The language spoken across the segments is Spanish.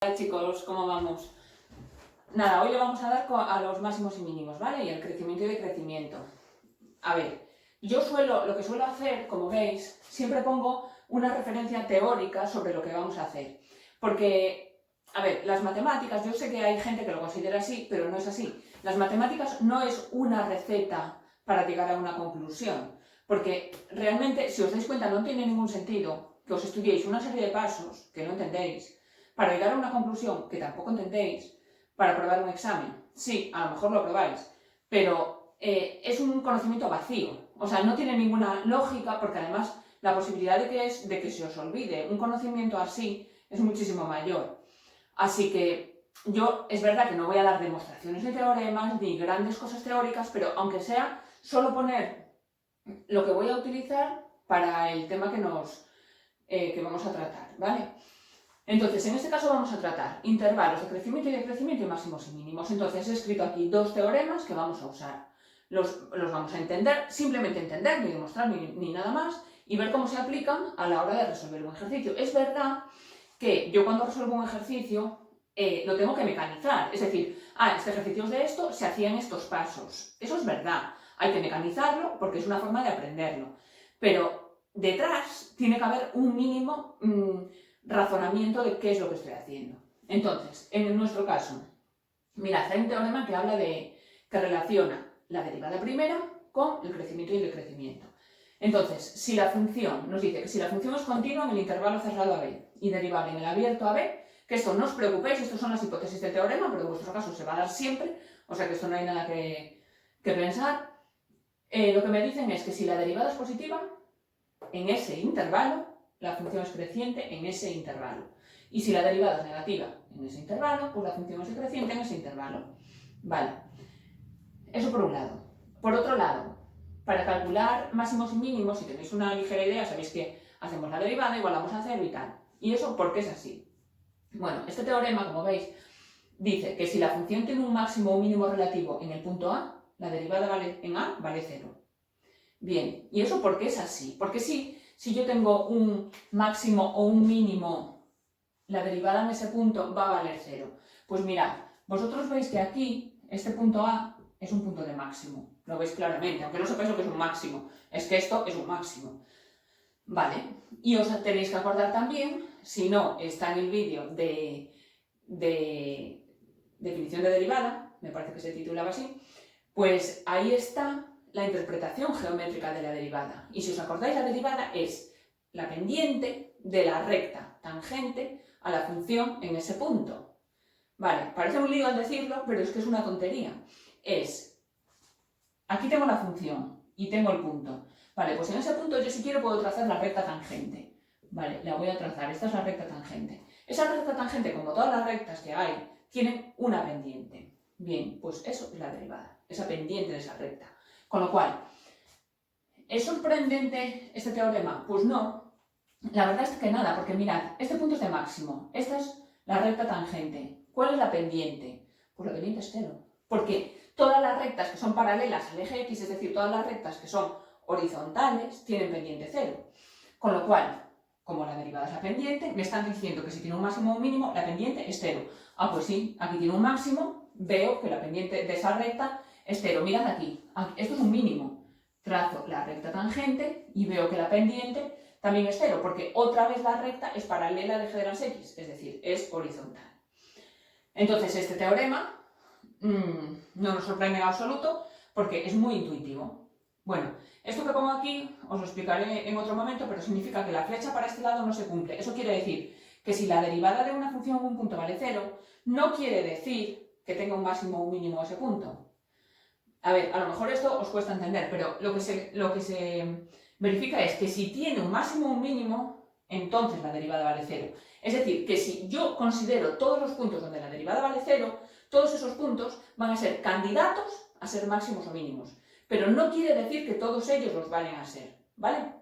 Hola chicos, ¿cómo vamos? Nada, hoy le vamos a dar a los máximos y mínimos, ¿vale? Y el crecimiento y decrecimiento. A ver, lo que suelo hacer, como veis, siempre pongo una referencia teórica sobre lo que vamos a hacer. Porque, a ver, las matemáticas, yo sé que hay gente que lo considera así, pero no es así. Las matemáticas no es una receta para llegar a una conclusión. Porque realmente, si os dais cuenta, no tiene ningún sentido que os estudiéis una serie de pasos que no entendéis para llegar a una conclusión que tampoco entendéis, para aprobar un examen. Sí, a lo mejor lo aprobáis, pero es un conocimiento vacío. O sea, no tiene ninguna lógica, porque además la posibilidad de que se os olvide un conocimiento así es muchísimo mayor. Así que es verdad que no voy a dar demostraciones de teoremas ni grandes cosas teóricas, pero aunque sea solo poner lo que voy a utilizar para el tema que vamos a tratar, ¿vale? Entonces, en este caso vamos a tratar intervalos de crecimiento y decrecimiento y máximos y mínimos. Entonces, he escrito aquí dos teoremas que vamos a usar. Los vamos a entender, simplemente entender, ni demostrar ni nada más, y ver cómo se aplican a la hora de resolver un ejercicio. Es verdad que yo cuando resuelvo un ejercicio lo tengo que mecanizar. Es decir, este ejercicio es de esto, se hacían estos pasos. Eso es verdad. Hay que mecanizarlo porque es una forma de aprenderlo. Pero detrás tiene que haber un mínimo razonamiento de qué es lo que estoy haciendo. Entonces, en nuestro caso, mirad, hay un teorema que habla que relaciona la derivada primera con el crecimiento y el decrecimiento. Entonces, si la función, nos dice que si la función es continua en el intervalo cerrado a b y derivable en el abierto a b, que esto no os preocupéis, estas son las hipótesis del teorema, pero en vuestro caso se va a dar siempre, o sea que esto no hay nada que pensar. Lo que me dicen es que si la derivada es positiva, en ese intervalo, la función es creciente en ese intervalo. Y si la derivada es negativa en ese intervalo, pues la función es decreciente en ese intervalo. Vale. Eso por un lado. Por otro lado, para calcular máximos y mínimos, si tenéis una ligera idea, sabéis que hacemos la derivada, igualamos a 0 y tal. ¿Y eso por qué es así? Bueno, este teorema, como veis, dice que si la función tiene un máximo o un mínimo relativo en el punto A, la derivada en A vale 0. Bien, ¿y eso por qué es así? Porque si yo tengo un máximo o un mínimo, la derivada en ese punto va a valer 0. Pues mirad, vosotros veis que aquí, este punto A es un punto de máximo. Lo veis claramente, aunque no sepáis lo que es un máximo. Es que esto es un máximo. Vale, y os tenéis que acordar también, si no, está en el vídeo de definición de derivada, me parece que se titulaba así, pues ahí está la interpretación geométrica de la derivada. Y si os acordáis, la derivada es la pendiente de la recta tangente a la función en ese punto. Vale, parece un lío al decirlo, pero es que es una tontería. Aquí tengo la función y tengo el punto. Vale, pues en ese punto yo si quiero puedo trazar la recta tangente. Vale, la voy a trazar, esta es la recta tangente. Esa recta tangente, como todas las rectas que hay, tiene una pendiente. Bien, pues eso es la derivada, esa pendiente de esa recta. Con lo cual, ¿es sorprendente este teorema? Pues no. La verdad es que nada, porque mirad, este punto es de máximo, esta es la recta tangente. ¿Cuál es la pendiente? Pues la pendiente es 0. Porque todas las rectas que son paralelas al eje X, es decir, todas las rectas que son horizontales, tienen pendiente 0. Con lo cual, como la derivada es la pendiente, me están diciendo que si tiene un máximo o un mínimo, la pendiente es 0. Pues sí, aquí tiene un máximo, veo que la pendiente de esa recta es 0. Mirad aquí, esto es un mínimo. Trazo la recta tangente y veo que la pendiente también es 0, porque otra vez la recta es paralela al eje de las X, es decir, es horizontal. Entonces, este teorema no nos sorprende en absoluto porque es muy intuitivo. Bueno, esto que pongo aquí os lo explicaré en otro momento, pero significa que la flecha para este lado no se cumple. Eso quiere decir que si la derivada de una función en un punto vale 0, no quiere decir que tenga un máximo o un mínimo ese punto. A ver, a lo mejor esto os cuesta entender, pero lo que se verifica es que si tiene un máximo o un mínimo, entonces la derivada vale 0. Es decir, que si yo considero todos los puntos donde la derivada vale 0, todos esos puntos van a ser candidatos a ser máximos o mínimos. Pero no quiere decir que todos ellos los vayan a ser, ¿vale?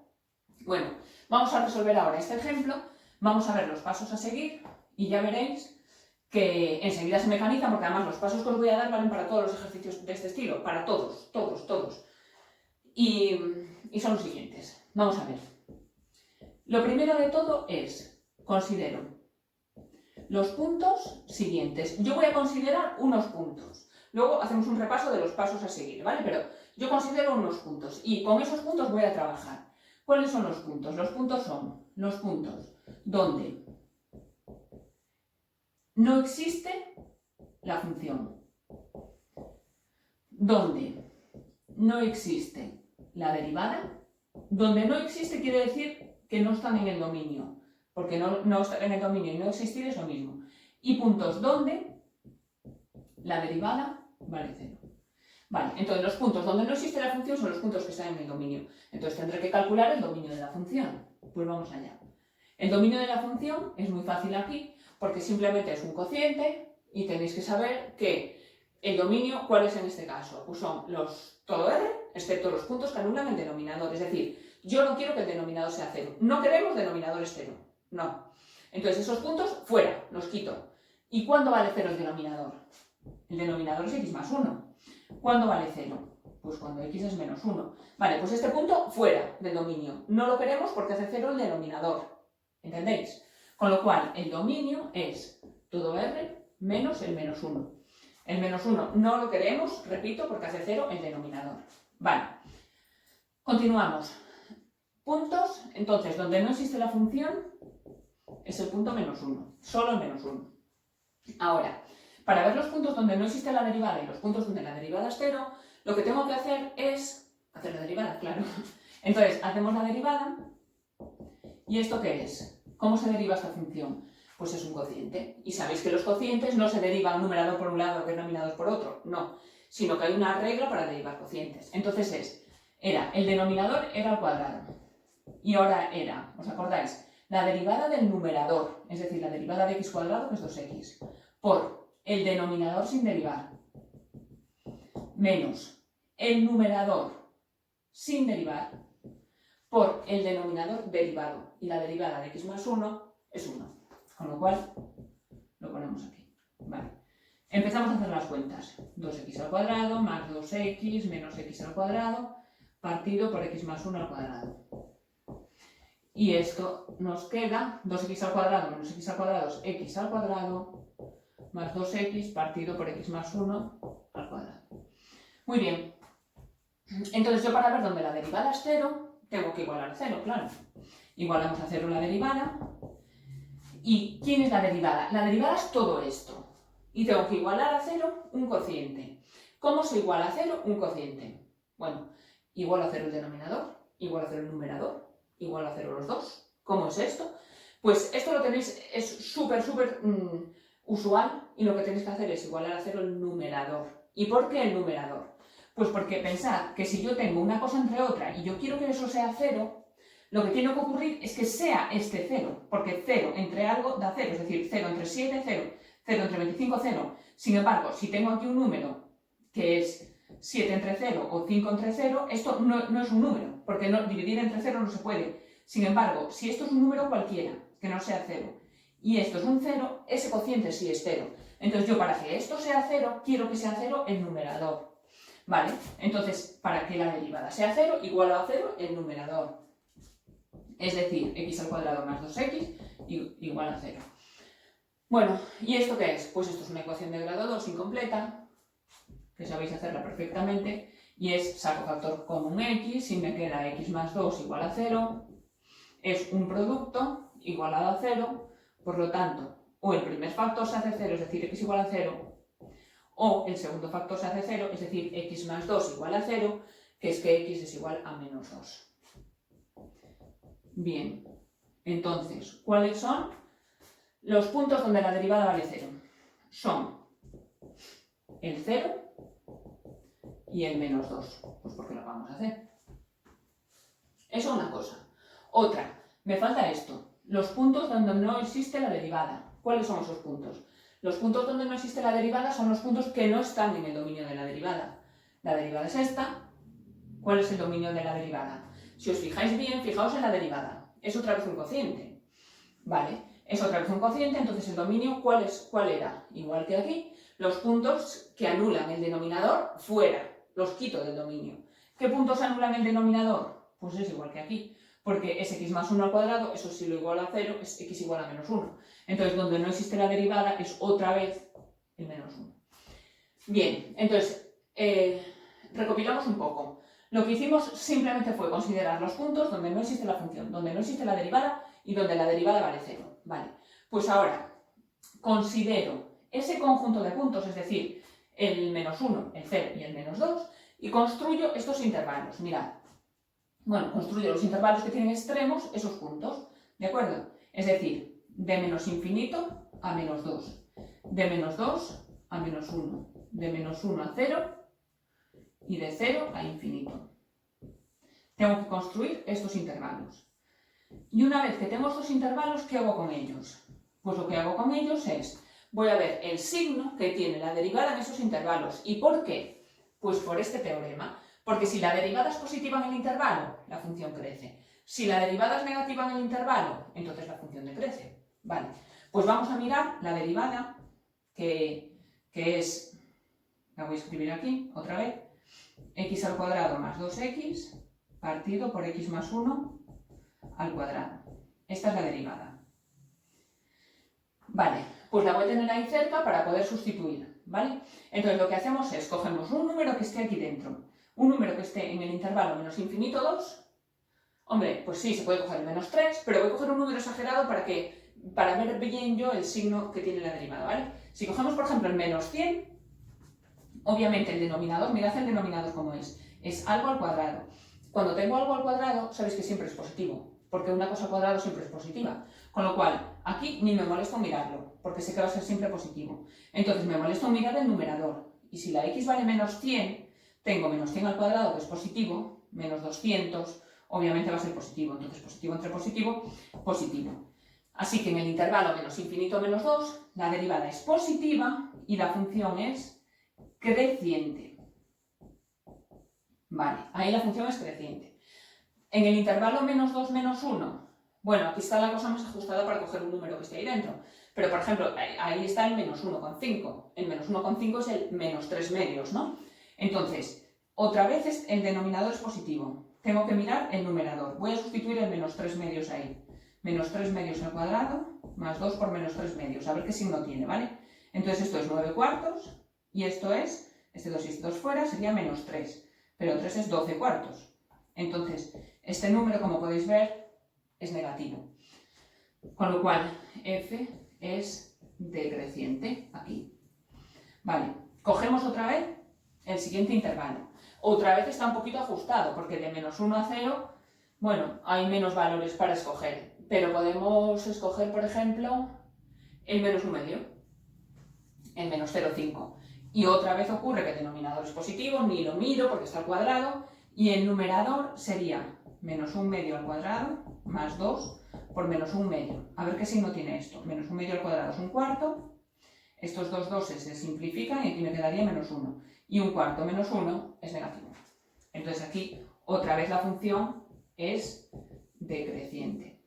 Bueno, vamos a resolver ahora este ejemplo, vamos a ver los pasos a seguir y ya veréis que enseguida se mecanizan, porque además los pasos que os voy a dar valen para todos los ejercicios de este estilo, para todos. Y son los siguientes. Vamos a ver. Lo primero de todo es, considero los puntos siguientes. Yo voy a considerar unos puntos. Luego hacemos un repaso de los pasos a seguir, ¿vale? Pero yo considero unos puntos y con esos puntos voy a trabajar. ¿Cuáles son los puntos? Los puntos son los puntos donde no existe la función, donde no existe la derivada. Donde no existe quiere decir que no están en el dominio, porque no estar en el dominio y no existir es lo mismo. Y puntos donde la derivada vale 0. Vale, entonces los puntos donde no existe la función son los puntos que están en el dominio. Entonces tendré que calcular el dominio de la función. Pues vamos allá. El dominio de la función es muy fácil aquí, porque simplemente es un cociente y tenéis que saber que el dominio, ¿cuál es en este caso? Pues son todo R, excepto los puntos que anulan el denominador. Es decir, yo no quiero que el denominador sea 0. No queremos denominadores 0. No. Entonces esos puntos fuera, los quito. ¿Y cuándo vale 0 el denominador? El denominador es x más 1. ¿Cuándo vale 0? Pues cuando x es menos 1. Vale, pues este punto fuera del dominio. No lo queremos porque hace 0 el denominador. ¿Entendéis? Con lo cual, el dominio es todo R menos el menos 1. El menos 1 no lo queremos, repito, porque hace 0 el denominador. Vale. Continuamos. Puntos, entonces, donde no existe la función es el punto menos 1. Solo el menos 1. Ahora, para ver los puntos donde no existe la derivada y los puntos donde la derivada es 0, lo que tengo que hacer es hacer la derivada, claro. Entonces, hacemos la derivada. ¿Y esto qué es? ¿Cómo se deriva esta función? Pues es un cociente. Y sabéis que los cocientes no se derivan numerador por un lado y denominador por otro. No. Sino que hay una regla para derivar cocientes. Entonces el denominador era al cuadrado. Y ahora era, ¿os acordáis? La derivada del numerador, es decir, la derivada de x cuadrado, que es 2x, por el denominador sin derivar, menos el numerador sin derivar, por el denominador derivado. Y la derivada de x más 1 es 1. Con lo cual, lo ponemos aquí. Vale. Empezamos a hacer las cuentas. 2x al cuadrado más 2x menos x al cuadrado partido por x más 1 al cuadrado. Y esto nos queda 2x al cuadrado menos x al cuadrado es x al cuadrado más 2x partido por x más 1 al cuadrado. Muy bien. Entonces yo para ver dónde la derivada es 0, tengo que igualar a 0, claro. Igualamos a 0 la derivada. ¿Y quién es la derivada? La derivada es todo esto. Y tengo que igualar a 0 un cociente. ¿Cómo se iguala a 0 un cociente? Bueno, igualo a 0 el denominador, igualo a 0 el numerador, igualo a 0 los dos. ¿Cómo es esto? Pues esto lo tenéis, es súper usual y lo que tenéis que hacer es igualar a 0 el numerador. ¿Y por qué el numerador? Pues porque pensad que si yo tengo una cosa entre otra y yo quiero que eso sea 0, lo que tiene que ocurrir es que sea este 0, porque 0 entre algo da 0, es decir, 0 entre 7, 0, 0 entre 25, 0. Sin embargo, si tengo aquí un número que es 7 entre 0 o 5 entre 0, esto no es un número, porque dividir entre 0 no se puede. Sin embargo, si esto es un número cualquiera, que no sea 0, y esto es un 0, ese cociente sí es 0. Entonces yo para que esto sea 0, quiero que sea 0 el numerador. ¿Vale? Entonces, para que la derivada sea 0, igualo a 0 el numerador. Es decir, x al cuadrado más 2x igual a 0. Bueno, ¿y esto qué es? Pues esto es una ecuación de grado 2 incompleta, que sabéis hacerla perfectamente, y es saco factor común x y me queda x más 2 igual a 0. Es un producto igualado a 0, por lo tanto, o el primer factor se hace 0, es decir, x igual a 0, o el segundo factor se hace 0, es decir, x más 2 igual a 0, que es que x es igual a menos 2. Bien, entonces, ¿cuáles son los puntos donde la derivada vale 0? Son el 0 y el menos 2. Pues porque lo vamos a hacer. Eso es una cosa. Otra, me falta esto. Los puntos donde no existe la derivada. ¿Cuáles son esos puntos? Los puntos donde no existe la derivada son los puntos que no están en el dominio de la derivada. La derivada es esta. ¿Cuál es el dominio de la derivada? Si os fijáis bien, fijaos en la derivada. Es otra vez un cociente. ¿Vale? Es otra vez un cociente, entonces el dominio, ¿cuál era? Igual que aquí, los puntos que anulan el denominador, fuera. Los quito del dominio. ¿Qué puntos anulan el denominador? Pues es igual que aquí. Porque es x más 1 al cuadrado, eso si lo igualo a 0, es x igual a menos 1. Entonces, donde no existe la derivada es otra vez el menos 1. Bien, entonces, recopilamos un poco. Lo que hicimos simplemente fue considerar los puntos donde no existe la función, donde no existe la derivada y donde la derivada vale 0. Vale, pues ahora considero ese conjunto de puntos, es decir, el menos 1, el 0 y el menos 2, y construyo estos intervalos. Mirad, bueno, construyo los intervalos que tienen extremos, esos puntos, ¿de acuerdo? Es decir, de menos infinito a menos 2, de menos 2 a menos 1, de menos 1 a 0 y de 0 a infinito. Tengo que construir estos intervalos. Y una vez que tengo estos intervalos, ¿qué hago con ellos? Pues lo que hago con ellos es, voy a ver el signo que tiene la derivada en esos intervalos. ¿Y por qué? Pues por este teorema. Porque si la derivada es positiva en el intervalo, la función crece. Si la derivada es negativa en el intervalo, entonces la función decrece. Vale, pues vamos a mirar la derivada, que es, la voy a escribir aquí, otra vez, x al cuadrado más 2x partido por x más 1 al cuadrado. Esta es la derivada. Vale, pues la voy a tener ahí cerca para poder sustituir, ¿vale? Entonces lo que hacemos es, cogemos un número que esté aquí dentro, un número que esté en el intervalo menos infinito 2, hombre, pues sí, se puede coger el menos 3, pero voy a coger un número exagerado para ver bien yo el signo que tiene la derivada, ¿vale? Si cogemos, por ejemplo, el menos 100, obviamente el denominador, mirad el denominador como es algo al cuadrado. Cuando tengo algo al cuadrado, sabéis que siempre es positivo, porque una cosa al cuadrado siempre es positiva. Con lo cual, aquí ni me molesto en mirarlo, porque sé que va a ser siempre positivo. Entonces me molesto en mirar el numerador. Y si la x vale menos 100, tengo menos 100 al cuadrado, que es positivo, menos 200, obviamente va a ser positivo. Entonces positivo entre positivo, positivo. Así que en el intervalo menos infinito menos 2, la derivada es positiva y la función es creciente. Vale, ahí la función es creciente. En el intervalo menos 2 menos 1, bueno, aquí está la cosa más ajustada para coger un número que esté ahí dentro. Pero, por ejemplo, ahí está el menos 1,5. El menos 1,5 es el menos 3 medios, ¿no? Entonces, otra vez el denominador es positivo. Tengo que mirar el numerador. Voy a sustituir el menos 3 medios ahí. Menos 3 medios al cuadrado, más 2 por menos 3 medios. A ver qué signo tiene, ¿vale? Entonces esto es 9 cuartos y esto es, este 2 y este 2 fuera, sería menos 3. Pero 3 es 12 cuartos. Entonces, este número, como podéis ver, es negativo. Con lo cual, f es decreciente aquí. Vale, cogemos otra vez el siguiente intervalo. Otra vez está un poquito ajustado, porque de menos 1 a 0, bueno, hay menos valores para escoger. Pero podemos escoger, por ejemplo, el menos 1 medio, el menos 0,5. Y otra vez ocurre que el denominador es positivo, ni lo miro porque está al cuadrado, y el numerador sería menos 1 medio al cuadrado más 2 por menos 1 medio. A ver qué signo tiene esto. Menos 1 medio al cuadrado es un cuarto, estos dos doses se simplifican y aquí me quedaría menos 1. Y un cuarto menos 1 es negativo. Entonces aquí otra vez la función es decreciente.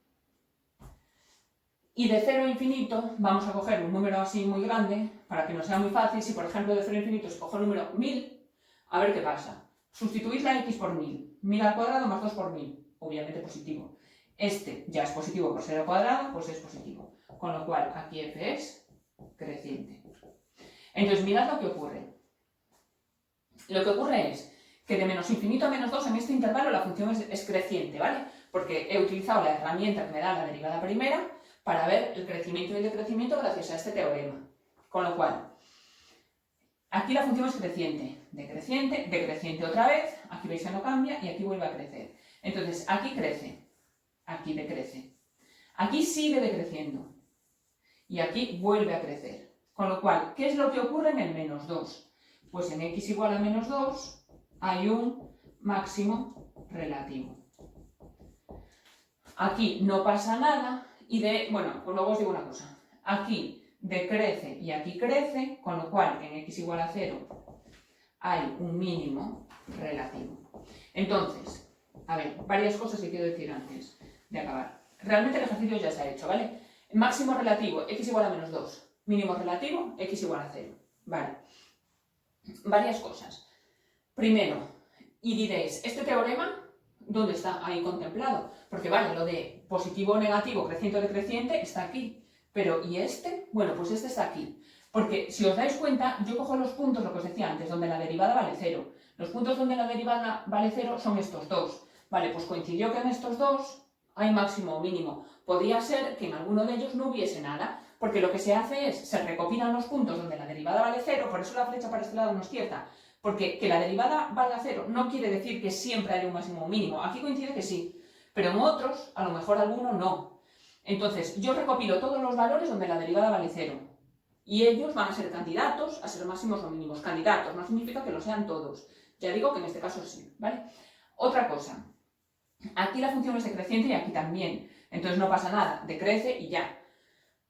Y de 0 a infinito vamos a coger un número así muy grande para que no sea muy fácil. Si por ejemplo de 0 a infinito escojo el número 1000, a ver qué pasa. Sustituís la x por 1000. 1000 al cuadrado más 2 por 1000. Obviamente positivo. Este ya es positivo por ser al cuadrado, pues es positivo. Con lo cual aquí f es creciente. Entonces mirad lo que ocurre. Lo que ocurre es que de menos infinito a menos 2 en este intervalo la función es creciente, ¿vale? Porque he utilizado la herramienta que me da la derivada primera para ver el crecimiento y el decrecimiento gracias a este teorema. Con lo cual, aquí la función es creciente, decreciente, decreciente otra vez, aquí veis que no cambia y aquí vuelve a crecer. Entonces, aquí crece, aquí decrece, aquí sigue decreciendo y aquí vuelve a crecer. Con lo cual, ¿qué es lo que ocurre en el menos 2? Pues en x igual a menos 2 hay un máximo relativo. Aquí no pasa nada. Bueno, pues luego os digo una cosa. Aquí decrece y aquí crece, con lo cual en x igual a 0 hay un mínimo relativo. Entonces, a ver, varias cosas que quiero decir antes de acabar. Realmente el ejercicio ya se ha hecho, ¿vale? Máximo relativo, x igual a menos 2. Mínimo relativo, x igual a 0. Vale. Varias cosas. Primero, y diréis, ¿este teorema ¿dónde está ahí contemplado? Porque vale, lo de positivo, negativo, creciente o decreciente está aquí, Pero, ¿y este? Bueno, pues este está aquí. Porque si os dais cuenta, yo cojo los puntos, lo que os decía antes, donde la derivada vale 0. Los puntos donde la derivada vale 0 son estos dos. Vale, pues coincidió que en estos dos hay máximo o mínimo. Podría ser que en alguno de ellos no hubiese nada, porque lo que se hace es, se recopilan los puntos donde la derivada vale 0, por eso la flecha para este lado no es cierta. Porque que la derivada valga 0 no quiere decir que siempre haya un máximo o un mínimo. Aquí coincide que sí, pero en otros, a lo mejor alguno no. Entonces, yo recopilo todos los valores donde la derivada vale 0. Y ellos van a ser candidatos a ser máximos o mínimos. Candidatos, no significa que lo sean todos. Ya digo que en este caso sí, ¿vale? Otra cosa. Aquí la función es decreciente y aquí también. Entonces no pasa nada, decrece y ya.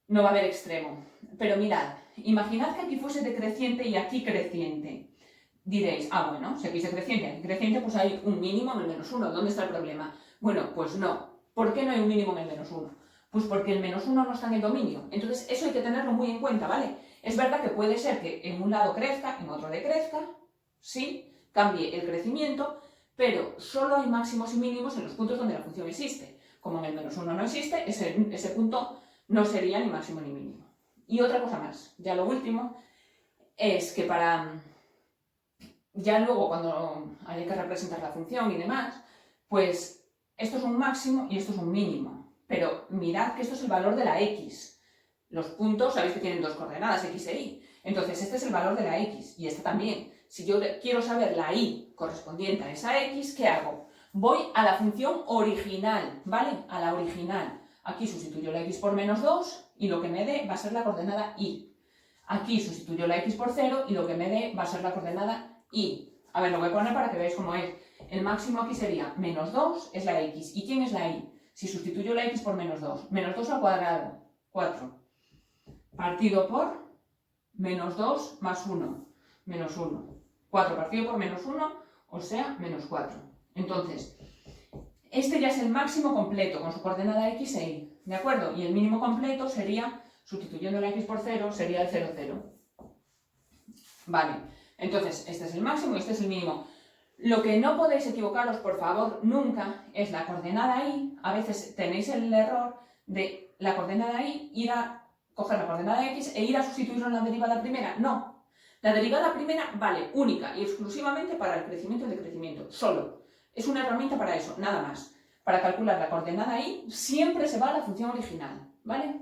No va a haber extremo. Pero mirad, imaginad que aquí fuese decreciente y aquí creciente. Diréis, bueno, si aquí es decreciente y aquí creciente, pues hay un mínimo en el -1. ¿Dónde está el problema? Bueno, pues no. ¿Por qué no hay un mínimo en el -1? Pues porque el -1 no está en el dominio. Entonces eso hay que tenerlo muy en cuenta, ¿vale? Es verdad que puede ser que en un lado crezca, en otro decrezca, sí, cambie el crecimiento, pero solo hay máximos y mínimos en los puntos donde la función existe. Como en el -1 no existe, ese punto no sería ni máximo ni mínimo. Y otra cosa más, ya lo último, es que ya luego cuando hay que representar la función y demás, pues esto es un máximo y esto es un mínimo. Pero mirad que esto es el valor de la x. Los puntos, sabéis que tienen dos coordenadas, x e y. Entonces este es el valor de la x y este también. Si yo quiero saber la y correspondiente a esa x, ¿qué hago? Voy a la función original, ¿vale? A la original. Aquí sustituyo la x por -2 y lo que me dé va a ser la coordenada y. Aquí sustituyo la x por 0 y lo que me dé va a ser la coordenada y. A ver, lo voy a poner para que veáis cómo es. El máximo aquí sería -2 es la x. ¿Y quién es la y? Si sustituyo la x por -2. -2 al cuadrado, 4. Partido por -2 más 1, -1. 4 partido por -1, o sea, -4. Entonces, este ya es el máximo completo con su coordenada x e y, ¿de acuerdo? Y el mínimo completo sería, sustituyendo la x por 0, sería el 0, 0. Vale, entonces este es el máximo y este es el mínimo. Lo que no podéis equivocaros, por favor, nunca, es la coordenada y. A veces tenéis el error de la coordenada y ir a coger la coordenada x e ir a sustituirlo en la derivada primera. No. La derivada primera vale única y exclusivamente para el crecimiento y el decrecimiento. Solo. Es una herramienta para eso, nada más. Para calcular la coordenada y siempre se va a la función original, ¿vale?